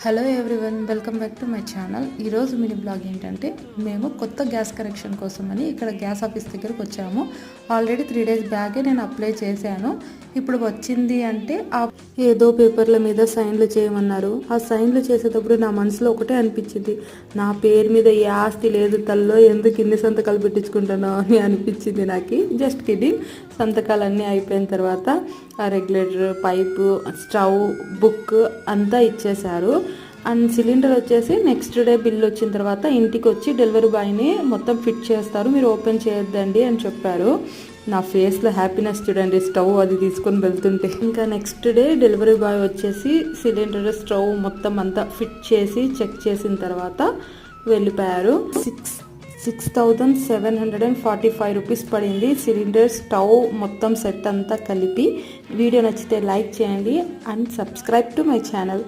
Hello everyone, welcome back to my channel. ఈరోజు mini blog ఏంటంటే, మేము కొత్త గ్యాస్ కనెక్షన్ కోసమని ఇక్కడ గ్యాస్ ఆఫీస్ దగ్గరకు వచ్చాము. ఆల్రెడీ 3 days బ్యాగే నేను అప్లై చేశాను. ఇప్పుడు వచ్చింది అంటే ఏదో పేపర్ల మీద సైన్లు చేయమన్నారు. ఆ సైన్లు చేసేటప్పుడు నా మనసులో ఒకటే అనిపించింది, నా పేరు మీద ఏ ఆస్తి లేదు తల్లో, ఎందుకు ఇన్ని సంతకాలు పెట్టించుకుంటానో అని అనిపించింది నాకు. Just kidding. సంతకాలన్నీ అయిపోయిన తర్వాత ఆ రెగ్యులేటర్, పైపు, స్టవ్, బుక్ అంతా ఇచ్చేశారు. అండ్ సిలిండర్ వచ్చేసి నెక్స్ట్ డే బిల్ వచ్చిన తర్వాత ఇంటికి వచ్చి డెలివరీ బాయ్ని మొత్తం ఫిట్ చేస్తారు, మీరు ఓపెన్ చేయొద్దండి అని చెప్పారు. నా ఫేస్లో హ్యాపీనెస్ చూడండి, స్టవ్ అది తీసుకొని వెళ్తుంటే. ఇంకా నెక్స్ట్ డే డెలివరీ బాయ్ వచ్చేసి సిలిండర్, స్టవ్ మొత్తం అంతా ఫిట్ చేసి చెక్ చేసిన తర్వాత వెళ్ళిపోయారు. 6,745 రూపీస్ పడింది సిలిండర్, స్టవ్ మొత్తం సెట్ అంతా కలిపి. వీడియో నచ్చితే లైక్ చేయండి and subscribe to my channel.